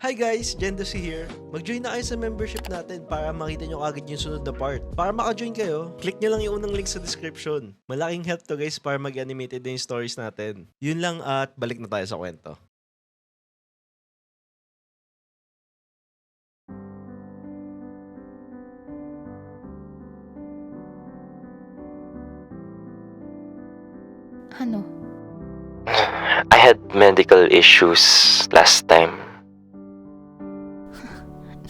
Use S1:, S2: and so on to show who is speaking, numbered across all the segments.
S1: Hi guys, Jendosi here. Mag-join na kayo sa membership natin para makita nyo agad yung sunod na part. Para maka-join kayo, click nyo lang yung unang link sa description. Malaking help to guys para mag-animated na yung stories natin. Yun lang at balik na tayo sa kwento.
S2: Ano?
S3: I had medical issues last time.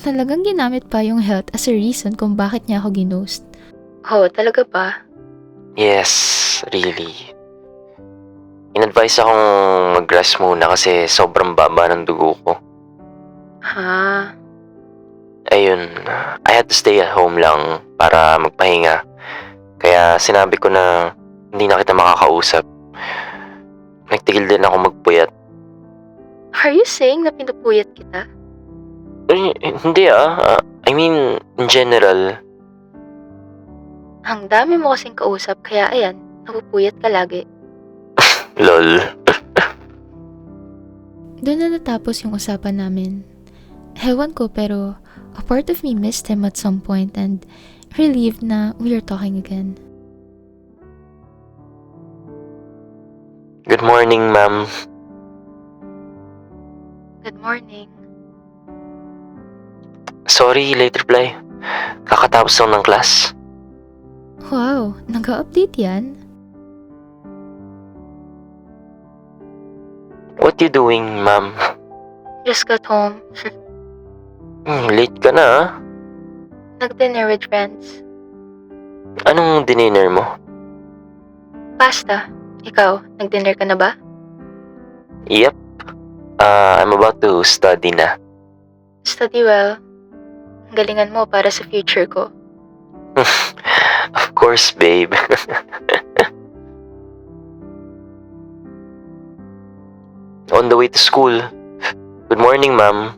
S2: Talagang ginamit pa yung health as a reason kung bakit niya ako ginost. Oh, talaga ba?
S3: Yes, really. In-advise akong mag-rest muna kasi sobrang baba ng dugo ko.
S2: Ha?
S3: Ayun, I had to stay at home lang para magpahinga. Kaya sinabi ko na hindi na kita makakausap. Nagtigil din ako magpuyat.
S2: Are you saying na pinupuyat kita?
S3: Hindi I mean, in general.
S2: Ang dami mo kasing kausap kaya ayan, napupuyat ka lagi.
S3: Lol.
S2: Doon na natapos yung usapan namin. Hewan ko pero a part of me missed him at some point and relieved na we are talking again.
S3: Good morning, ma'am.
S2: Good morning.
S3: Sorry, late reply. Kakatapos lang ng class.
S2: Wow, nag-update yan?
S3: What you doing, ma'am?
S2: Just got home.
S3: Late ka na
S2: Nag-dinner with friends.
S3: Anong dinner mo?
S2: Pasta. Ikaw, nag-dinner ka na ba?
S3: Yep. I'm about to study na.
S2: Study well. Galingan mo para sa future ko.
S3: Of course, babe. On the way to school. Good morning, ma'am.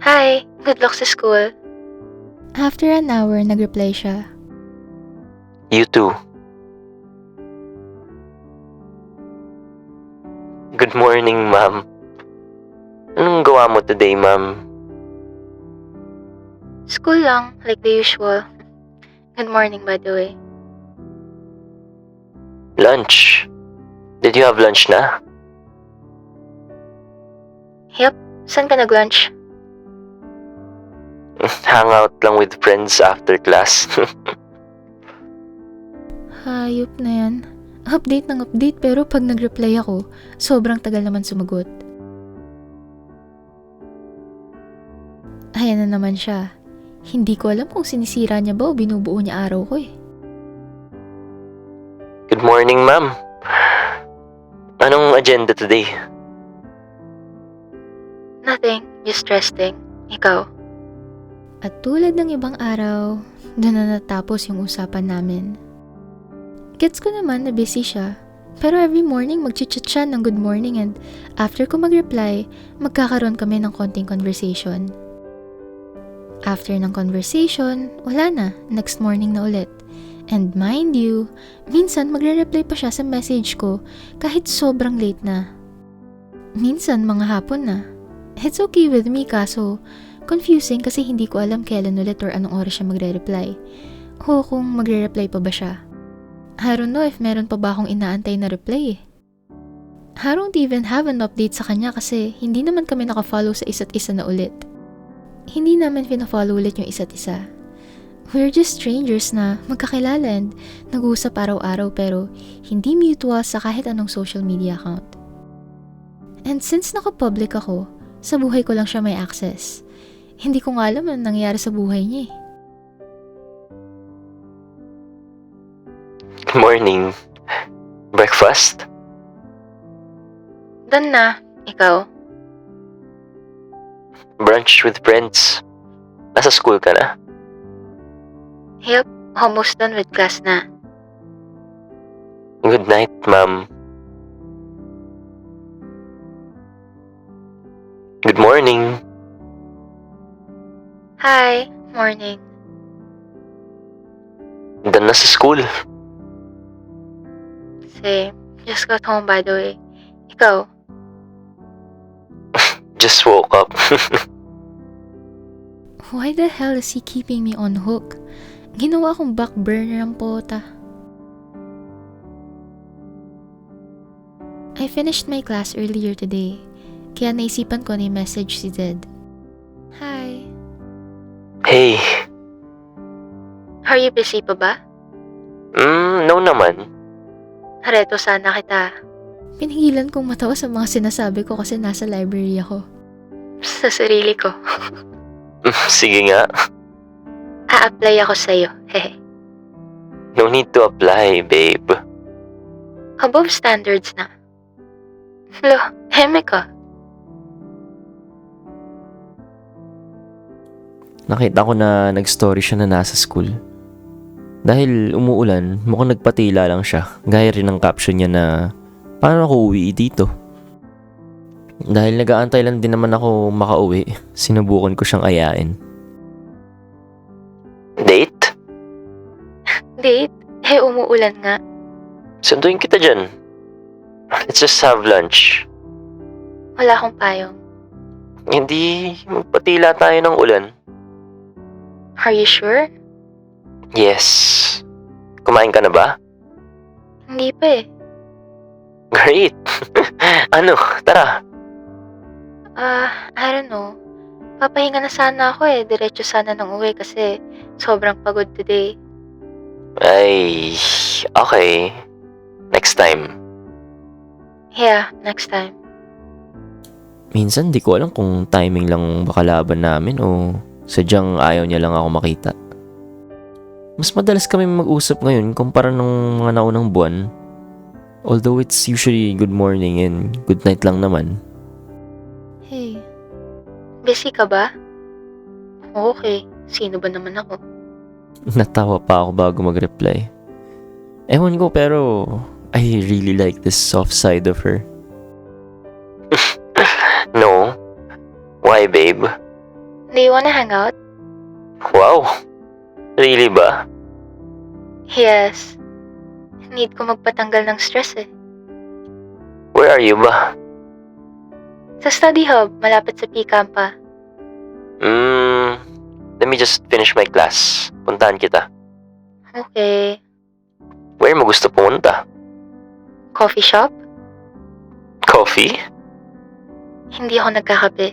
S2: Hi, good luck sa school. After an hour, nag-reply siya.
S3: You too. Good morning, ma'am. Anong gawa mo today, ma'am?
S2: School lang, like the usual. Good morning, by the way.
S3: Lunch. Did you have lunch na?
S2: Yep, saan ka nag-lunch?
S3: Hang out lang with friends after class.
S2: Hayop na yan. Update ng update pero pag nag-reply ako, sobrang tagal naman sumagot. Ayan na naman siya. Hindi ko alam kung sinisira niya ba o binubuo niya araw ko eh.
S3: Good morning, ma'am. Anong agenda today?
S2: Nothing, just resting. Ikaw? At tulad ng ibang araw, doon na natapos yung usapan namin. Gets ko naman na busy siya, pero every morning mag-chit-chat siya ng good morning and after ko mag-reply, magkakaroon kami ng konting conversation. After ng conversation, wala na, next morning na ulit. And mind you, minsan magre-reply pa siya sa message ko kahit sobrang late na. Minsan mga hapon na. It's okay with me kaso confusing kasi hindi ko alam kailan ulit or anong oras siya magre-reply. O kung magre-reply pa ba siya. I don't know if meron pa ba akong inaantay na reply eh. I don't even have an update sa kanya kasi hindi naman kami nakafollow sa isa't isa na ulit. Hindi namin pina-follow ulit yung isa't isa. We're just strangers na magkakilala and nag-uusap araw-araw pero hindi mutual sa kahit anong social media account. And since naka-public ako, sa buhay ko lang siya may access. Hindi ko nga alam ang nangyari sa buhay niya eh.
S3: Good morning. Breakfast?
S2: Done na. Ikaw?
S3: Brunch with friends? Nasa school ka na?
S2: Yep, almost done with class na.
S3: Good night, ma'am. Good morning.
S2: Hi, morning.
S3: Done na sa school.
S2: Same. Just got home by the way. Ikaw?
S3: just woke up.
S2: Why the hell is he keeping me on hook? Ginawa kong back burner ang pota. I finished my class earlier today, kaya naisipan ko na i-message si Zed. Hi.
S3: Hey,
S2: Are you busy pa ba?
S3: no naman.
S2: Hareto sana kita. Pinigilan kong matawa sa mga sinasabi ko kasi nasa library ako. Sa sarili ko.
S3: Sige nga,
S2: A-apply ako sa'yo, hehe.
S3: no need to apply, babe.
S2: Above standards na. Lo, heme ka.
S3: Nakita ko na nag-story siya na nasa school. Dahil umuulan, mukhang nagpatila lang siya. Gaya rin ng caption niya na, paano ako uwi dito? Dahil nag-aantay lang din naman ako makauwi, sinubukan ko siyang ayain. Date?
S2: Date? Umuulan nga.
S3: Sunduin kita dyan. Let's just have lunch.
S2: Wala akong payong.
S3: Hindi, magpatila tayo ng ulan.
S2: Are you sure?
S3: Yes. Kumain ka na ba?
S2: Hindi pa eh.
S3: Great! Ano, tara.
S2: I don't know. Papahinga na sana ako eh. Diretso sana ng uwi kasi sobrang pagod today.
S3: Ay, okay. Next time.
S2: Yeah, next time.
S3: Minsan di ko alam kung timing lang bakalaban namin o sadyang ayaw niya lang ako makita. Mas madalas kami mag-usap ngayon kumpara nung mga naunang buwan. Although it's usually good morning and good night lang naman.
S2: Hey, busy ka ba? Okay, sino ba naman ako?
S3: Natawa pa ako bago mag-reply. Ewan ko pero I really like this soft side of her. No? Why, babe?
S2: Do you wanna hang out?
S3: Wow! Really ba?
S2: Yes. Need ko magpatanggal ng stress eh.
S3: Where are you ba?
S2: Sa study hub, malapit sa P-Campa.
S3: Let me just finish my class. Puntahan kita.
S2: Okay.
S3: Where mo gusto pumunta?
S2: Coffee shop?
S3: Coffee?
S2: Hindi ako nagkakape.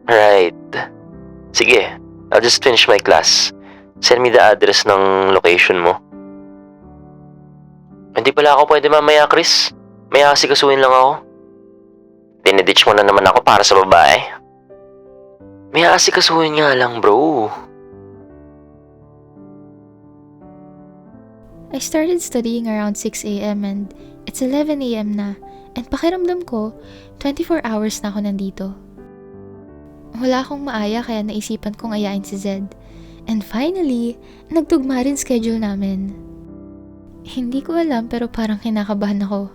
S3: Right. Sige, I'll just finish my class. Send me the address ng location mo. Hindi pala ako pwede mamaya, Chris. May asikasuhin lang ako. Diniditch mo na naman ako para sa babae. May asikasuhin nga lang, bro.
S2: I started studying around 6 a.m. and it's 11 a.m. na. And pakiramdam ko, 24 hours na ako nandito. Wala akong maaya kaya naisipan kong ayain si Zed. And finally, nagtugma rin schedule namin. Hindi ko alam pero parang kinakabahan ako.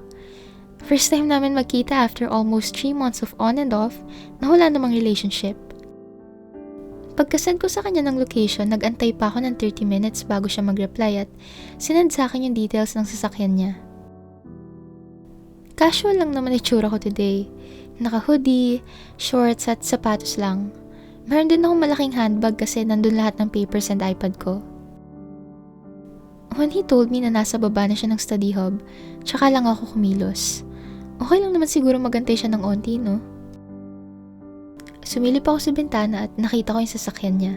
S2: First time namin magkita after almost 3 months of on and off na wala namang relationship. Pagkasend ko sa kanya ng location, nag-antay pa ako ng 30 minutes bago siya mag-reply at sinend sa akin yung details ng sasakyan niya. Casual lang naman itsura ko today. Naka-hoodie, shorts at sapatos lang. Meron din akong malaking handbag kasi nandun lahat ng papers and iPad ko. When he told me na nasa baba na siya ng study hub, tsaka lang ako kumilos. Okay lang naman siguro magantay siya ng onti, no? Sumilip ako sa bintana at nakita ko yung sasakyan niya.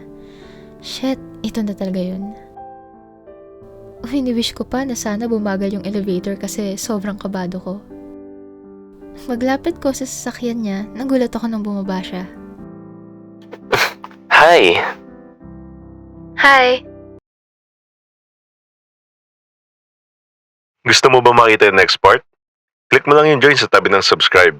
S2: Shit, ito na talaga yun. Wini-wish ko pa na sana bumagal yung elevator kasi sobrang kabado ko. Maglapit ko sa sasakyan niya, nagulat ako nang bumaba siya.
S3: Hi!
S2: Hi!
S4: Gusto mo ba makita yung next part? Click mo lang yung join sa tabi ng subscribe.